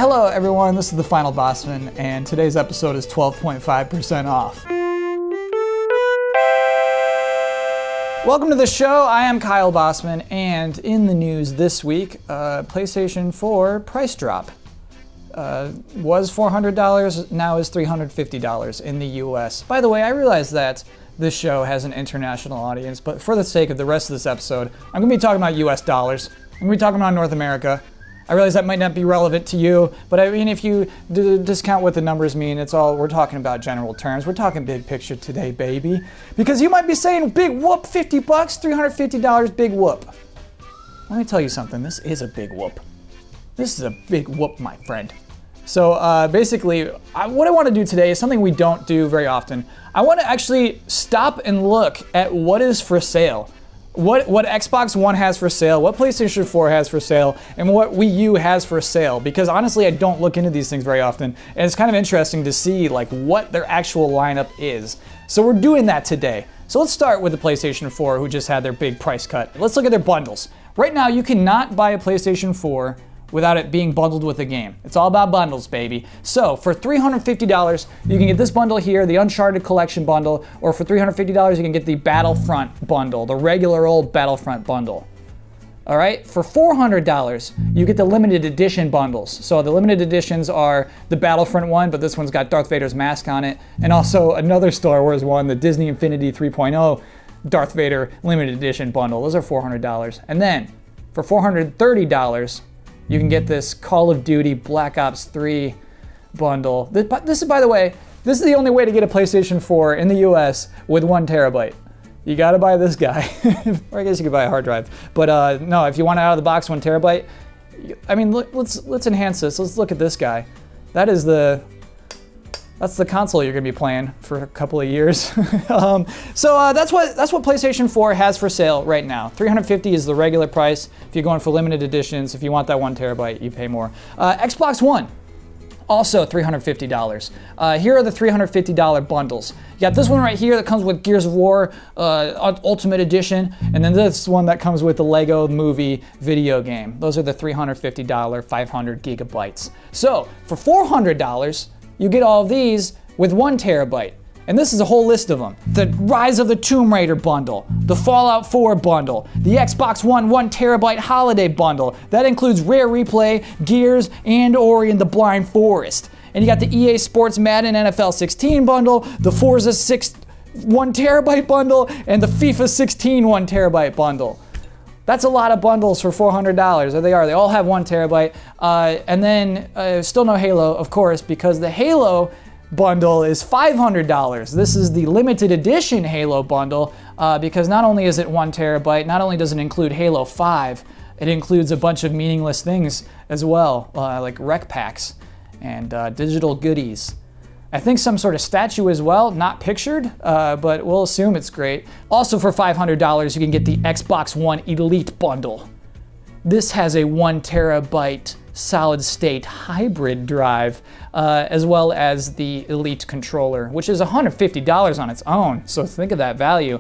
Hello everyone, this is the Final Bosman, and today's episode is 12.5% off. Welcome to the show. I am Kyle Bosman, and in the news this week, PlayStation 4 price drop. Was $400, now is $350 in the US. By the way, I realize that this show has an international audience, but for the sake of the rest of this episode, I'm going to be talking about US dollars. I'm going to be talking about North America. I realize that might not be relevant to you, but I mean, if you discount what the numbers mean, we're talking about general terms. We're talking big picture today, baby. Because you might be saying, big whoop, 50 bucks, $350, big whoop. Let me tell you something, this is a big whoop. This is a big whoop, my friend. So basically, what I want to do today is something we don't do very often. I want to actually stop and look at what is for sale. What Xbox One has for sale, what PlayStation 4 has for sale, and what Wii U has for sale. Because honestly, I don't look into these things very often, and it's kind of interesting to see like what their actual lineup is. So we're doing that today. So let's start with the PlayStation 4, who just had their big price cut. Let's look at their bundles. Right now, you cannot buy a PlayStation 4 without it being bundled with a game. It's all about bundles, baby. So for $350, you can get this bundle here, the Uncharted Collection bundle, or for $350, you can get the Battlefront bundle, the regular old Battlefront bundle. All right, for $400, you get the limited edition bundles. So the limited editions are the Battlefront one, but this one's got Darth Vader's mask on it, and also another Star Wars one, the Disney Infinity 3.0 Darth Vader limited edition bundle. Those are $400. And then for $430, you can get this Call of Duty Black Ops 3 bundle. This is, by the way, this is the only way to get a PlayStation 4 in the US with 1 terabyte. You gotta buy this guy. Or I guess you could buy a hard drive. But no, if you want it out of the box 1 terabyte, I mean, let's enhance this. Let's look at this guy. That's the console you're gonna be playing for a couple of years. So that's what PlayStation 4 has for sale right now. $350 is the regular price. If you're going for limited editions, if you want that 1 terabyte, you pay more. Xbox One, also $350. Here are the $350 bundles. You got this one right here that comes with Gears of War Ultimate Edition, and then this one that comes with the Lego Movie video game. Those are the $350 500 gigabytes. So for $400, you get all of these with 1 terabyte. And this is a whole list of them. The Rise of the Tomb Raider bundle, the Fallout 4 bundle, the Xbox One 1 terabyte holiday bundle. That includes Rare Replay, Gears, and Ori and the Blind Forest. And you got the EA Sports Madden NFL 16 bundle, the Forza 6 1 terabyte bundle, and the FIFA 16 1 terabyte bundle. That's a lot of bundles for $400. There they are. They all have 1 terabyte. And then still no Halo, of course, because the Halo bundle is $500. This is the limited edition Halo bundle because not only is it 1 terabyte, not only does it include Halo 5, it includes a bunch of meaningless things as well, like rec packs and digital goodies. I think some sort of statue as well, not pictured, but we'll assume it's great. Also for $500, you can get the Xbox One Elite bundle. This has a 1 terabyte solid state hybrid drive, as well as the Elite controller, which is $150 on its own. So think of that value.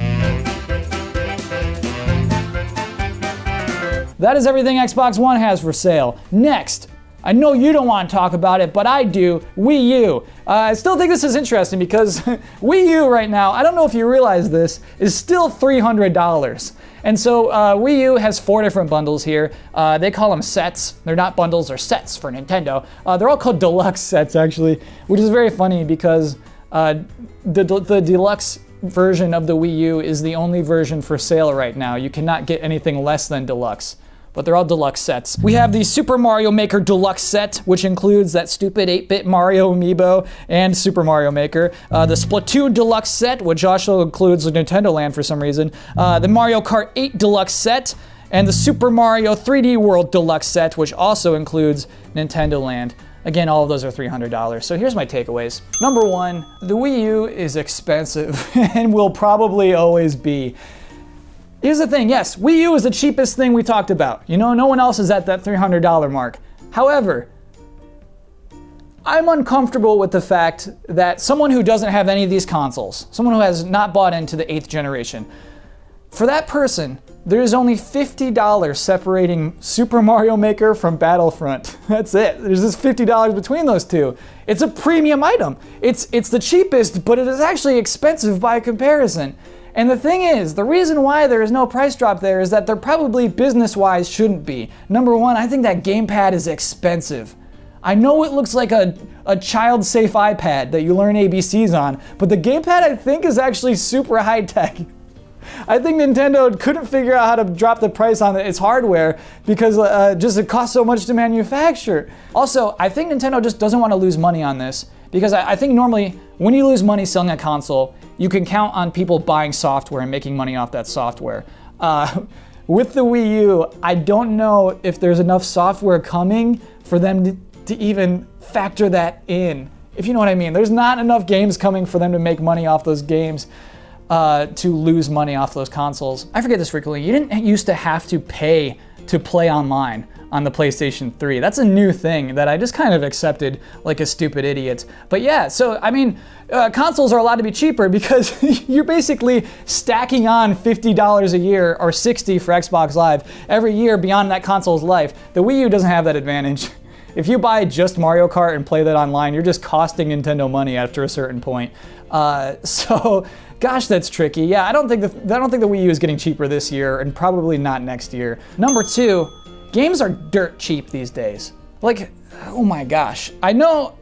That is everything Xbox One has for sale. Next, I know you don't want to talk about it, but I do, Wii U. I still think this is interesting because Wii U right now, I don't know if you realize this, is still $300. And so Wii U has 4 different bundles here. They call them sets. They're not bundles, they're sets for Nintendo. They're all called deluxe sets actually, which is very funny because the deluxe version of the Wii U is the only version for sale right now. You cannot get anything less than deluxe. But they're all deluxe sets. We have the Super Mario Maker Deluxe set, which includes that stupid 8-bit Mario amiibo and Super Mario Maker. The Splatoon Deluxe set, which also includes the Nintendo Land for some reason. The Mario Kart 8 Deluxe set, and the Super Mario 3D World Deluxe set, which also includes Nintendo Land. Again, all of those are $300. So here's my takeaways. Number 1, the Wii U is expensive and will probably always be. Here's the thing, yes, Wii U is the cheapest thing we talked about. You know, no one else is at that $300 mark. However, I'm uncomfortable with the fact that someone who doesn't have any of these consoles, someone who has not bought into the 8th generation, For that person, there is only $50 separating Super Mario Maker from Battlefront. That's it. There's just $50 between those two. It's a premium item. It's the cheapest, but it is actually expensive by comparison. And the thing is, the reason why there is no price drop there is that there probably business-wise shouldn't be. Number one, I think that gamepad is expensive. I know it looks like a child-safe iPad that you learn ABCs on, but the gamepad I think is actually super high-tech. I think Nintendo couldn't figure out how to drop the price on its hardware because just it costs so much to manufacture. Also, I think Nintendo just doesn't want to lose money on this because I think normally when you lose money selling a console, you can count on people buying software and making money off that software. With the Wii U, I don't know if there's enough software coming for them to even factor that in, if you know what I mean. There's not enough games coming for them to make money off those games. To lose money off those consoles. I forget this frequently. You didn't used to have to pay to play online on the PlayStation 3. That's a new thing that I just kind of accepted like a stupid idiot. But yeah, so I mean, consoles are allowed to be cheaper because you're basically stacking on $50 a year or $60 for Xbox Live every year beyond that console's life. The Wii U doesn't have that advantage. If you buy just Mario Kart and play that online, you're just costing Nintendo money after a certain point. So, gosh, that's tricky. Yeah, I don't think the Wii U is getting cheaper this year, and probably not next year. Number two, games are dirt cheap these days. Like, oh my gosh. I know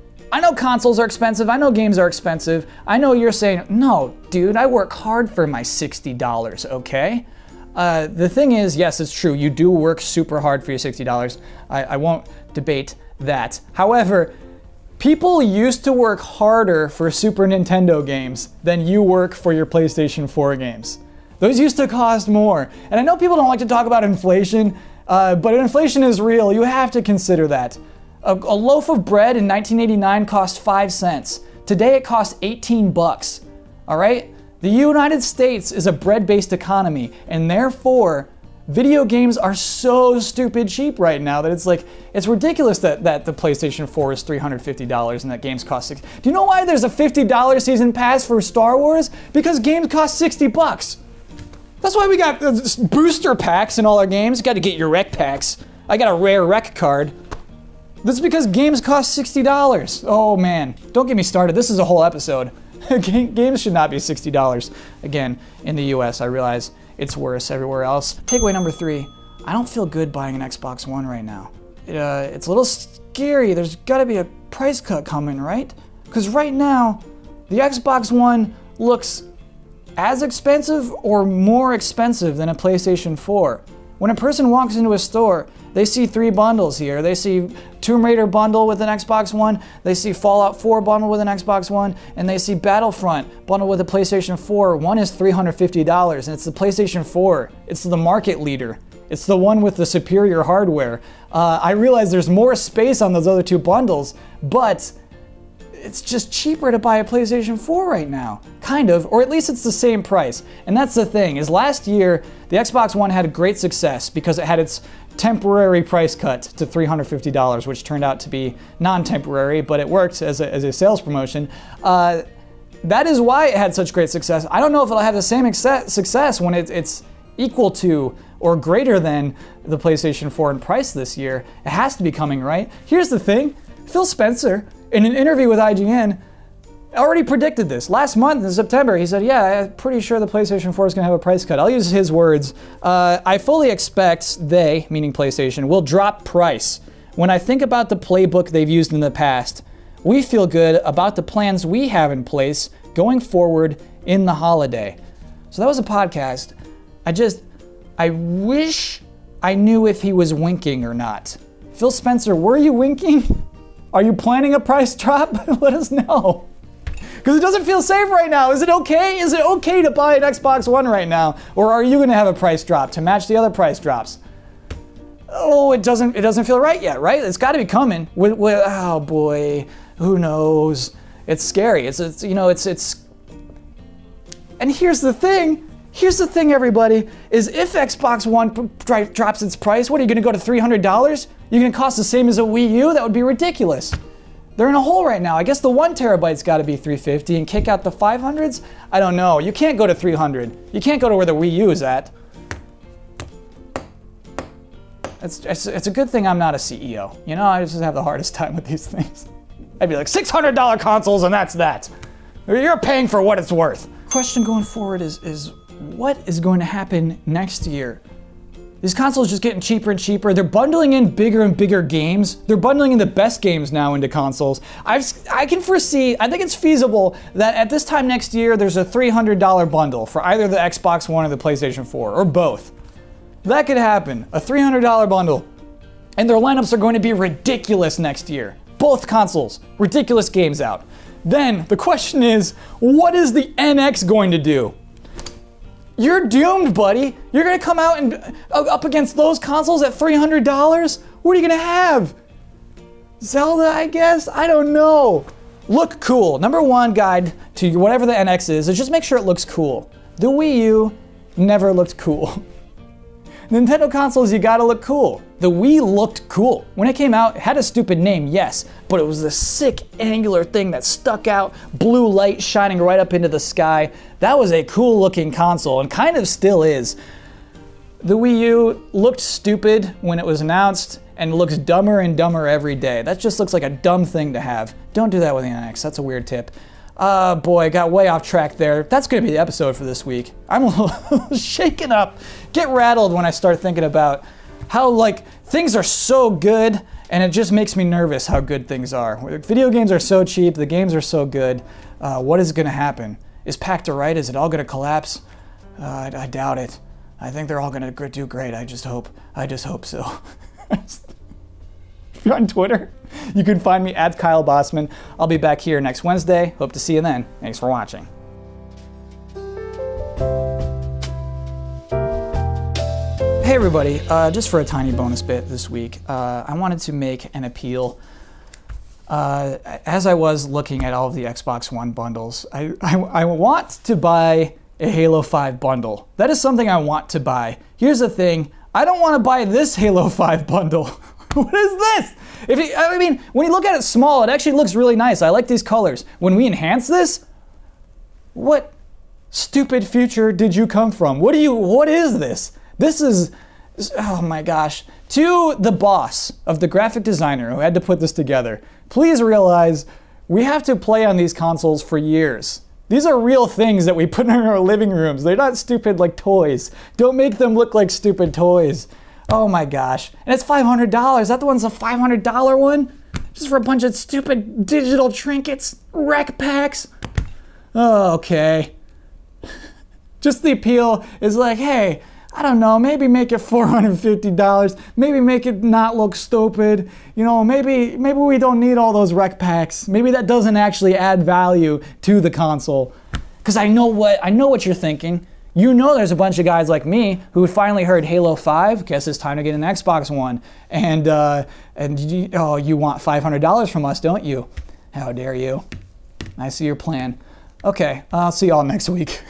consoles are expensive. I know games are expensive. I know you're saying, no, dude, I work hard for my $60, okay? The thing is, yes, it's true. You do work super hard for your $60. I won't debate that. However, people used to work harder for Super Nintendo games than you work for your PlayStation 4 games. Those used to cost more. And I know people don't like to talk about inflation, but inflation is real. You have to consider that. A loaf of bread in 1989 cost 5 cents. Today it costs 18 bucks. All right? The United States is a bread-based economy, and therefore, video games are so stupid cheap right now that it's ridiculous that the PlayStation 4 is $350 and that games cost $60. Do you know why there's a $50 season pass for Star Wars? Because games cost 60 bucks. That's why we got booster packs in all our games. You got to get your rec packs. I got a rare rec card. That's because games cost $60. Oh man, don't get me started. This is a whole episode. Games should not be $60. Again, in the US, I realize it's worse everywhere else. Takeaway number 3, I don't feel good buying an Xbox One right now. It's a little scary. There's gotta be a price cut coming, right? Because right now, the Xbox One looks as expensive or more expensive than a PlayStation 4. When a person walks into a store, they see 3 bundles here. They see Tomb Raider bundle with an Xbox One, they see Fallout 4 bundle with an Xbox One, and they see Battlefront bundle with a PlayStation 4. One is $350, and it's the PlayStation 4. It's the market leader. It's the one with the superior hardware. I realize there's more space on those other 2 bundles, but it's just cheaper to buy a PlayStation 4 right now. Kind of, or at least it's the same price. And that's the thing, is last year, the Xbox One had great success because it had its temporary price cut to $350, which turned out to be non-temporary, but it worked as a sales promotion. That is why it had such great success. I don't know if it'll have the same success when it's equal to or greater than the PlayStation 4 in price this year. It has to be coming, right? Here's the thing, Phil Spencer, in an interview with IGN, already predicted this. Last month in September, he said, yeah, I'm pretty sure the PlayStation 4 is going to have a price cut. I'll use his words. I fully expect they, meaning PlayStation, will drop price. When I think about the playbook they've used in the past, we feel good about the plans we have in place going forward in the holiday. So that was a podcast. I wish I knew if he was winking or not. Phil Spencer, were you winking? Are you planning a price drop? Let us know. Because it doesn't feel safe right now. Is it okay? Is it okay to buy an Xbox One right now? Or are you going to have a price drop to match the other price drops? Oh, it doesn't feel right yet, right? It's got to be coming. Oh boy, who knows? It's scary. It's And here's the thing. Here's the thing, everybody, is if Xbox One drops its price, what are you going to go to $300? You're going to cost the same as a Wii U? That would be ridiculous. They're in a hole right now. I guess the 1 terabyte's got to be 350 and kick out the 500s? I don't know. You can't go to 300. You can't go to where the Wii U is at. It's a good thing I'm not a CEO. You know, I just have the hardest time with these things. I'd be like, $600 consoles and that's that. You're paying for what it's worth. Question going forward is what is going to happen next year? These consoles just getting cheaper and cheaper. They're bundling in bigger and bigger games. They're bundling in the best games now into consoles. I can foresee, I think it's feasible that at this time next year, there's a $300 bundle for either the Xbox One or the PlayStation 4, or both. That could happen, a $300 bundle. And their lineups are going to be ridiculous next year. Both consoles, ridiculous games out. Then the question is, what is the NX going to do? You're doomed, buddy. You're gonna come out and up against those consoles at $300? What are you gonna have? Zelda, I guess? I don't know. Look cool. Number one guide to whatever the NX is just make sure it looks cool. The Wii U never looked cool. Nintendo consoles, you gotta look cool. The Wii looked cool. When it came out, it had a stupid name, yes, but it was this sick angular thing that stuck out, blue light shining right up into the sky. That was a cool looking console, and kind of still is. The Wii U looked stupid when it was announced, and looks dumber and dumber every day. That just looks like a dumb thing to have. Don't do that with the NX, that's a weird tip. Boy, got way off track there. That's gonna be the episode for this week. I'm a little shaken up, get rattled when I start thinking about how, like, things are so good, and it just makes me nervous how good things are. Video games are so cheap, the games are so good. What is gonna happen? Is Pact right? Is it all gonna collapse? I doubt it. I think they're all gonna do great. I just hope so. If you're on Twitter, you can find me at Kyle Bosman. I'll be back here next Wednesday. Hope to see you then. Thanks for watching. Hey everybody, just for a tiny bonus bit this week, I wanted to make an appeal. As I was looking at all of the Xbox One bundles, I want to buy a Halo 5 bundle. That is something I want to buy. Here's the thing, I don't want to buy this Halo 5 bundle. What is this? I mean, when you look at it small, it actually looks really nice. I like these colors. When we enhance this, what stupid future did you come from? What is this? This is, oh my gosh. To the boss of the graphic designer who had to put this together, please realize we have to play on these consoles for years. These are real things that we put in our living rooms. They're not stupid like toys. Don't make them look like stupid toys. Oh my gosh. And it's $500. That one's a $500 one? Just for a bunch of stupid digital trinkets? Rec packs? Oh, okay. Just the appeal is like, hey, I don't know, maybe make it $450. Maybe make it not look stupid. You know, maybe we don't need all those rec packs. Maybe that doesn't actually add value to the console. Because I know what you're thinking. You know there's a bunch of guys like me who finally heard Halo 5, guess it's time to get an Xbox One, and you want $500 from us, don't you? How dare you? I see your plan. Okay, I'll see y'all next week.